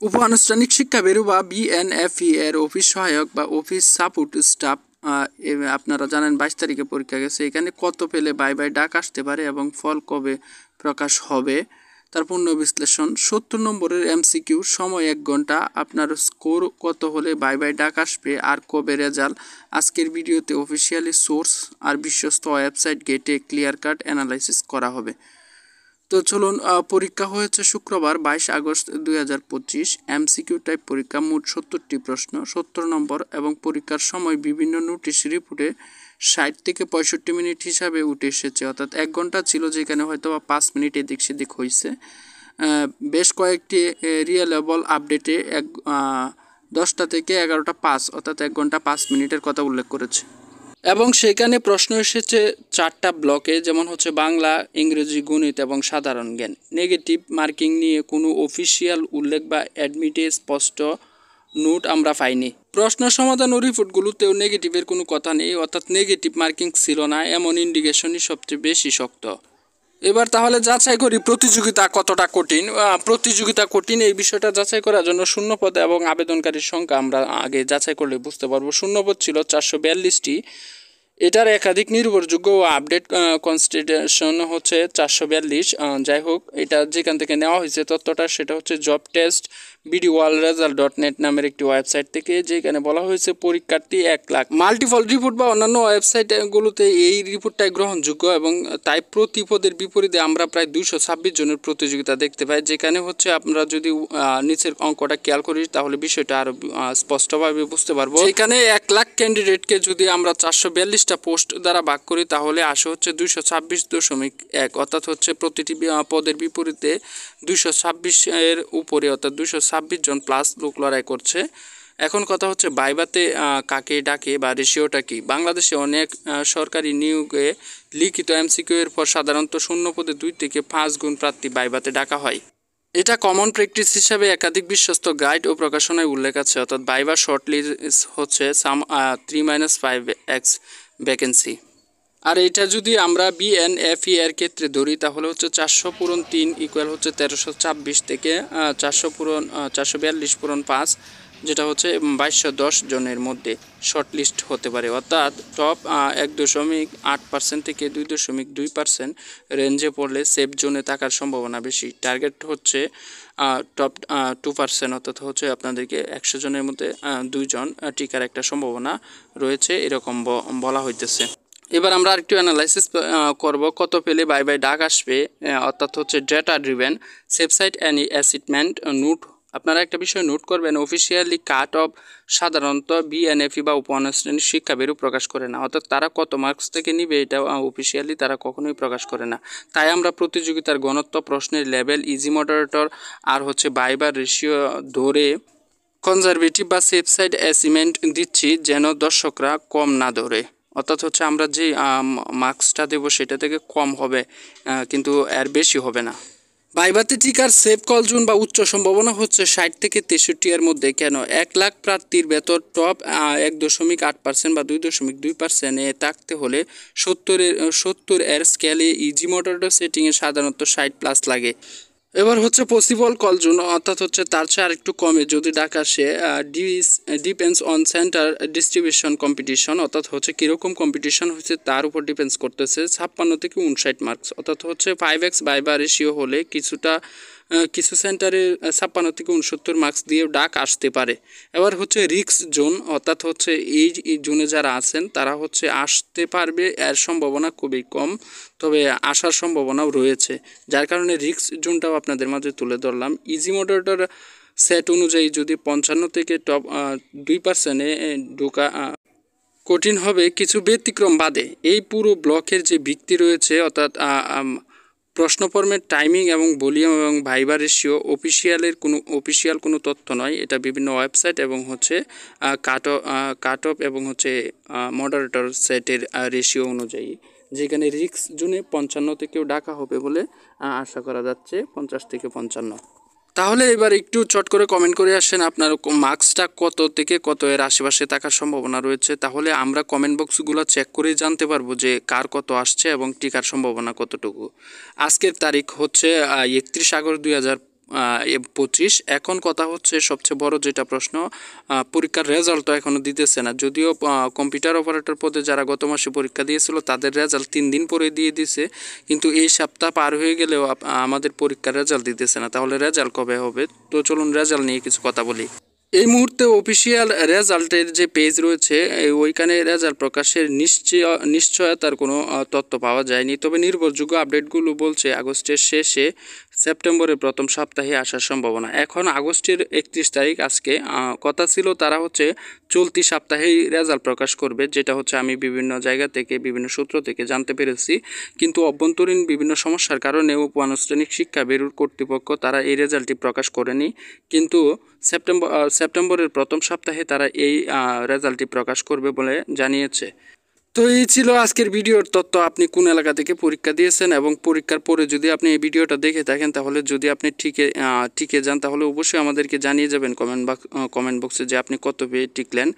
উপ-আনুষ্ঠানিক শিক্ষা ব্যুরো বা বিএনএফই এর অফিস সহায়ক বা অফিস সাপোর্ট স্টাফ আপনারা জানেন 22 তারিখে পরীক্ষা গেছে। এখানে কত পেলে বাই ডাক আসতে পারে এবং ফল কবে প্রকাশ হবে তার পূর্ণ বিশ্লেষণ। 70 নম্বরের এমসিকিউ, সময় 1 ঘন্টা, আপনার স্কোর কত হলে বাই ডাক আসবে আর কবে রেজাল্ট। আজকের ভিডিওতে অফিসিয়ালি সোর্স আর বিশ্বস্ত ওয়েবসাইট গেটে ক্লিয়ার কাট অ্যানালাইসিস করা হবে। তো চলুন, পরীক্ষা হয়েছে শুক্রবার 22 আগস্ট 2025। এমসিকিউ টাইপ পরীক্ষা, মোট 70টি প্রশ্ন, 70 নম্বর এবং পরীক্ষার সময় বিভিন্ন নোটিশ রিপোর্টে 60 থেকে 65 মিনিট হিসাবে উঠে এসেছে, অর্থাৎ 1 ঘন্টা ছিল যেখানে হয়তো 5 মিনিট এদিক সেদিক হয়েছে। বেশ কয়েকটি রিয়েলেবল আপডেটে 10টা থেকে 11টা 5 অর্থাৎ 1 ঘন্টা 5 মিনিটের কথা উল্লেখ করেছে এবং সেখানে প্রশ্ন এসেছে 4টা ব্লকে, যেমন হচ্ছে বাংলা, ইংরেজি, গণিত এবং সাধারণ জ্ঞান। নেগেটিভ মার্কিং নিয়ে কোনো অফিসিয়াল উল্লেখ বা অ্যাডমিটে স্পষ্ট নোট আমরা পাইনি। প্রশ্ন সমাধান ও রিপোর্টগুলোতেও নেগেটিভের কোনো কথা নেই, অর্থাৎ নেগেটিভ মার্কিং ছিল না, এমন ইন্ডিকেশনই সবচেয়ে বেশি শক্ত। এবার তাহলে যাচাই করি প্রতিযোগিতা কতটা কঠিন। প্রতিযোগিতা কঠিন এই বিষয়টা যাচাই করার জন্য শূন্যপদ এবং আবেদনকারীর সংখ্যা আমরা আগে যাচাই করলে বুঝতে পারবো। শূন্যপদ ছিল 442টি, এটার একাধিক নির্ভরযোগ্য ও আপডেট কনস্টিটিউশন হচ্ছে 442। যাই হোক, এটা যেখান থেকে নেওয়া হয়েছে তথ্যটা সেটা হচ্ছে জব টেস্ট bdworldresult.net নামের একটি ওয়েবসাইট থেকে, যেখানে বলা হয়েছে পরীক্ষার্থী 1 লাখ। মাল্টিপল রিপোর্ট বা অন্যান্য ওয়েবসাইটগুলোতে এই রিপোর্টটাই গ্রহণযোগ্য এবং তাই প্রতি পদের বিপরীতে আমরা প্রায় 226 জনের প্রতিযোগিতা দেখতে পাই। যেখানে হচ্ছে আমরা যদি নিচের অঙ্কটা খেয়াল করি তাহলে বিষয়টা আরও স্পষ্টভাবে বুঝতে পারবো। এখানে 1 লাখ ক্যান্ডিডেটকে যদি আমরা 442টা পোস্ট দ্বারা ভাগ করি তাহলে আসে হচ্ছে 226.1, অর্থাৎ হচ্ছে প্রতিটি পদের বিপরীতে 226 এর উপরে অর্থাৎ 226 জন প্লাস লোক লড়াই করছে। এখন কথা হচ্ছে ভাইভাতে কাকে ডাকে বা রেশিওটা কি। বাংলাদেশে অনেক সরকারি নিয়োগে লিখিত এমসিকিউ এর পর সাধারণত শূন্য পদে 2 থেকে 5 গুণ প্রার্থী ভাইভাতে ডাকা হয়। এটা কমন প্র্যাকটিস হিসাবে একাধিক বিশ্বস্ত গাইড ও প্রকাশনায় উল্লেখ আছে, অর্থাৎ ভাইভা শর্ট লিস্ট হচ্ছে 3-5x ভ্যাকেন্সি। আর এটা যদি আমরা বিএনএফই এর ক্ষেত্রে ধরি তাহলে হচ্ছে 400 পূরণ 3 ইকুয়াল হচ্ছে 1326 থেকে 442 পূরণ 5 যেটা হচ্ছে 2210 জনের মধ্যে শর্ট লিস্ট হতে পারে, অর্থাৎ টপ 1.8% থেকে 2.2% রেঞ্জে পড়লে সেফ জোনে থাকার সম্ভাবনা বেশি। টার্গেট হচ্ছে টপ 2%, অর্থাৎ হচ্ছে আপনাদেরকে 100 জনের মধ্যে 2 জন টিকার একটা সম্ভাবনা রয়েছে, এরকম বলা হইতেছে। এবার আমরা আরেকটু অ্যানালাইসিস করব কত পেলে বাই ডাক আসবে, অর্থাৎ হচ্ছে data driven website and assessment note. আপনারা একটা বিষয় নোট করবেন, অফিসিয়ালি কাট অফ সাধারণত বিএনএফই বা উপ-আনুষ্ঠানিক শিক্ষা ব্যুরো প্রকাশ করে না, অর্থাৎ তারা কত মার্কস থেকে নিবে এটা অফিসিয়ালি তারা কখনোই প্রকাশ করে না। তাই আমরা প্রতিযোগিতার ঘনত্ব, প্রশ্নের লেভেল, ইজি মডারেটর আর হচ্ছে ভাইবার রেশিও ধরে কনজারভেটিভ বা সেফ সাইড অ্যাসিমেন্ট দিচ্ছি যেন দর্শকরা কম না ধরে, অর্থাৎ হচ্ছে আমরা যে মার্কসটা দেবো সেটা থেকে কম হবে কিন্তু এর বেশি হবে না। ভাইভাতে টিকার সেফ কল জোন বা উচ্চ সম্ভাবনা হচ্ছে 60 থেকে 63 এর মধ্যে। কেন? 1 লাখ প্রার্থীর ভেতর টপ 1.8% বা 2.2% এ থাকতে হলে 70 এর স্কেলে ইজি মডারেটর সেটিংয়ে সাধারণত 60+ লাগে। এবার হচ্ছে পসিবল কল জোন, অর্থাৎ হচ্ছে তার চেয়ে আরেকটু কমে যদি ডাক আসে। Depends on centre distribution competition, অর্থাৎ হচ্ছে কীরকম কম্পিটিশন হচ্ছে তার উপর ডিপেন্ডস করতেছে। 56 থেকে 59 মার্কস, অর্থাৎ হচ্ছে 5x ভাইভা রেশিও হলে কিছু সেন্টারে 56 থেকে 69 মার্কস দিয়ে ডাক আসতে পারে। এবার হচ্ছে রিস্ক জোন, অর্থাৎ হচ্ছে এই জোনে যারা আছেন তারা হচ্ছে আসতে পারবে, এর সম্ভাবনা খুবই কম, তবে আসার সম্ভাবনাও রয়েছে, যার কারণে রিস্ক জোনটাও আপনাদের মাঝে তুলে ধরলাম। ইজি মডারেটর সেট অনুযায়ী যদি 55 থেকে টপ 2%-এ ঢোকা কঠিন হবে কিছু ব্যতিক্রম বাদে। এই পুরো ব্লকের যে ভিত্তি রয়েছে, অর্থাৎ প্রশ্নপর্মের টাইমিং এবং ভলিউম এবং ভাইভা রেশিও অফিসিয়াল কোনো তথ্য নয়, এটা বিভিন্ন ওয়েবসাইট এবং হচ্ছে কাট অফ এবং হচ্ছে মডারেটর সেটের রেশিও অনুযায়ী, যেখানে রিস্ক জোনে 55 থেকেও ডাকা হবে বলে আশা করা যাচ্ছে, 50 থেকে 55। তাহলে এবার একটু চট করে কমেন্ট করে আসেন আপনার মার্কসটা কত থেকে কত এর আশেপাশে থাকার সম্ভাবনা রয়েছে, তাহলে আমরা কমেন্ট বক্সগুলো চেক করেই জানতে পারবো যে কার কত আসছে এবং টিকার সম্ভাবনা কতটুকু। আজকের তারিখ হচ্ছে 31 আগস্ট 25। এখন কথা হচ্ছে সবচেয়ে বড় যেটা প্রশ্ন, পরীক্ষার রেজাল্ট তো এখনও দিতেছে না। যদিও কম্পিউটার অপারেটর পদে যারা গত মাসে পরীক্ষা দিয়েছিল তাদের রেজাল্ট 3 দিন পরে দিয়ে দিছে, কিন্তু এই সপ্তাহ পার হয়ে গেলেও আমাদের পরীক্ষার রেজাল্ট দিতেছে না। তাহলে রেজাল্ট কবে হবে? তো চলুন রেজাল্ট নিয়ে কিছু কথা বলি। এই মুহূর্তে অফিসিয়াল রেজাল্টের যে পেজ রয়েছে ওইখানে রেজাল্ট প্রকাশের নিশ্চয়তার কোনো তথ্য পাওয়া যায়নি। তবে নির্ভরযোগ্য আপডেটগুলো বলছে আগস্টের শেষে সেপ্টেম্বরের প্রথম সপ্তাহে আসার সম্ভাবনা। এখন আগস্টের 31 তারিখ আজকে, কথা ছিল তারা হচ্ছে চলতি সপ্তাহেই রেজাল্ট প্রকাশ করবে, যেটা হচ্ছে আমি বিভিন্ন জায়গা থেকে বিভিন্ন সূত্র থেকে জানতে পেরেছি। কিন্তু অভ্যন্তরীণ বিভিন্ন সমস্যার কারণে উপ-আনুষ্ঠানিক শিক্ষা ব্যুরোর কর্তৃপক্ষ তারা এই রেজাল্টটি প্রকাশ করেনি। কিন্তু সেপ্টেম্বরের প্রথম সপ্তাহে তারা এই রেজাল্টটি প্রকাশ করবে বলে জানিয়েছে। তো এই ছিল আজকের ভিডিওর তথ্য। আপনি কোন এলাকা থেকে পরীক্ষা দিয়েছেন এবং পরীক্ষার পরে যদি আপনি এই ভিডিওটা দেখে থাকেন, তাহলে যদি আপনি টিকে যান তাহলে অবশ্যই আমাদেরকে জানিয়ে যাবেন কমেন্ট বক্সে যে আপনি কত পেয়ে টিকলেন।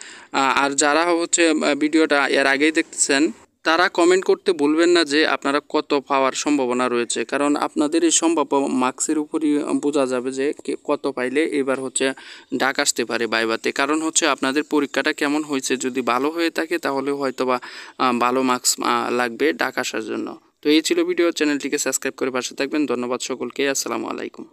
আর যারা হচ্ছে ভিডিওটা এর আগেই দেখতেছেন তারা কমেন্ট করতে ভুলবেন না যে আপনারা কত পাওয়ার সম্ভাবনা রয়েছে, কারণ আপনাদের এই সম্ভাব্য মার্কসের উপরই বোঝা যাবে যে কত পাইলে এবার হচ্ছে ডাক আসতে পারে ভাইভাতে। কারণ হচ্ছে আপনাদের পরীক্ষাটা কেমন হয়েছে, যদি ভালো হয়ে থাকে তাহলে হয়তো বা ভালো মার্কস লাগবে ডাক আসার জন্য। তো এই ছিল ভিডিও। চ্যানেলটিকে সাবস্ক্রাইব করে পাশে থাকবেন। ধন্যবাদ সকলকে। আসসালামু আলাইকুম।